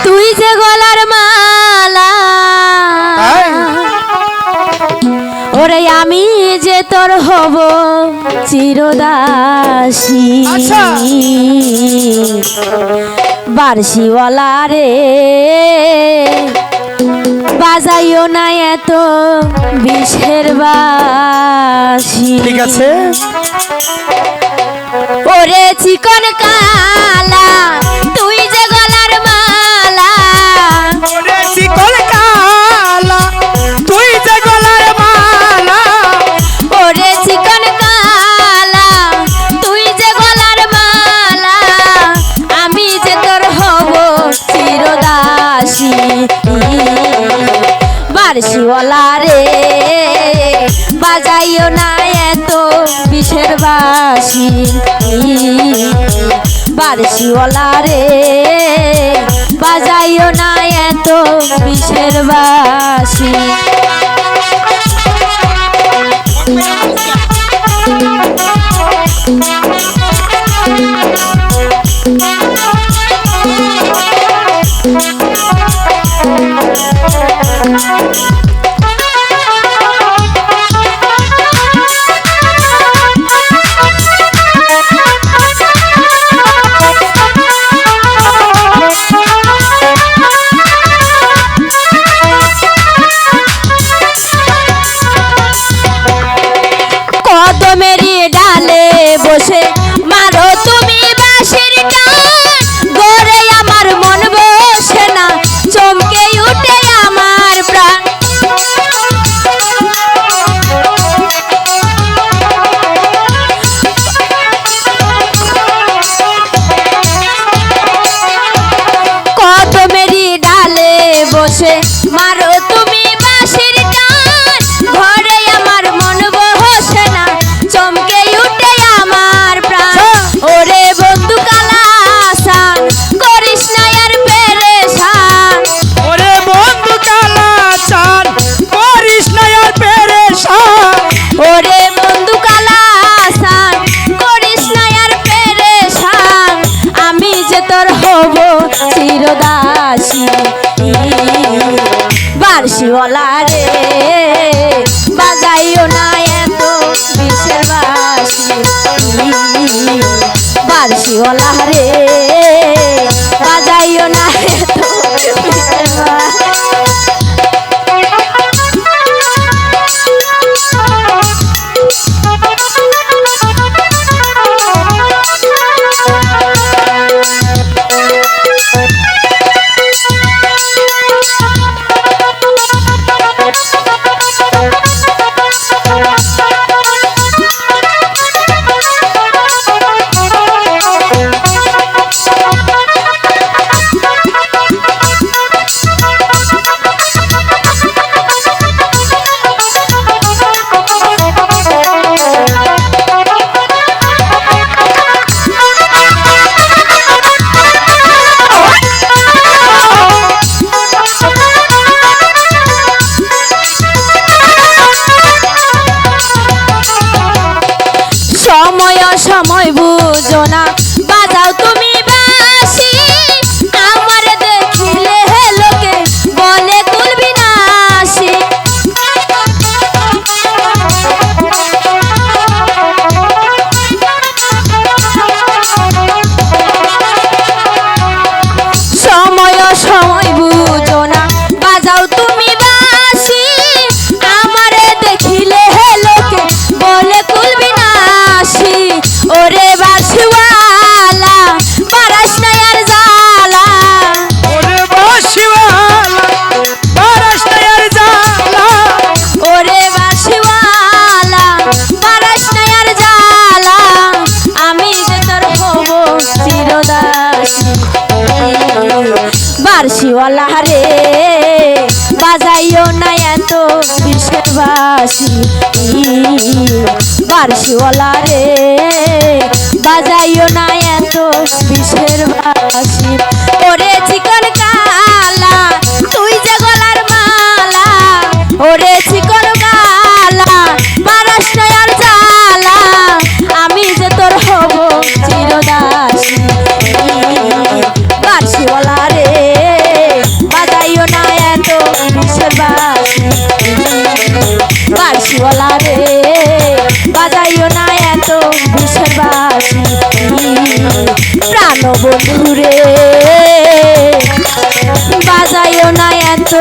তুই যে গলার মালা ওরে আমি যে তোর হব চিরদাসী বার্ষিওয়ালা রে বাজাইও না এত বিষের বাঁশি। ঠিক আছে ওরে চিকন কালা তুই যে গলার মালা ওরে চিকন কালা তুই যে গলার মালা ওরে চিকন কালা তুই যে গলার মালা আমি যে তোর হব চিরদাসী বার্ষিওয়ালা রে বাজাইও না এত বিষের বাঁশি বার্ষিওয়ালা রে বাজাইও না এত বিষের বাঁশি। কদমেরই ডালে বসে মারো তুমি বাঁশির টান গড়ে আমার মন বসে না চমকে উঠে আমার প্রাণ। কদমেরই ডালে বসে মারো তুমি বাঁশির টান ঘরে আমার মন বসে না চমকে উঠে আমার প্রাণ। ওরে বন্ধু কালাসান করিস না আর পেরেশান ওরে বন্ধু কালা চান করিস না আর পেরেশান ওরে বন্ধু কালাসান করিস না আর পেরেশান আমি যে তোর হব চিরদাসী বার্ষিওয়ালা রে বাজাইও না এত বিষের বাঁশি বার্ষিওয়ালা রে বাজাইও না এত বিষের বাঁশি। সময় বুঝো না বাজাও তুমি বাঁশি আমার দেখিলে লোকে বলে কুল বিনাশী। সময় বুঝো না বাজাও তুমি বাঁশি আমার দেখিলে লোকে বলে কুল বিনাশী। ওরে বাঁশিওয়ালা বারাস না আর জ্বালা ওরে বাঁশিওয়ালা বারাস না আর জ্বালা ওরে বাঁশিওয়ালা বারাস না আর জ্বালা আমি যে তোর হব চিরদাসী বার্ষিওয়ালা রে বাজাইও না এত বিষের বাঁশি বার্ষিওয়ালা রে বাজাইও না এত বিষের বাঁশি। ওরে চিকন কালা তুই যে গলার মালা ওরে চিকন কালা বারাস না আর জ্বালা আমি যে তোর হব চিরদাসী বার্ষিওয়ালা রে গলা রে বাজাইও না এত বিষের বাসি প্রাণ বন্ধু রে বাজাইও না এত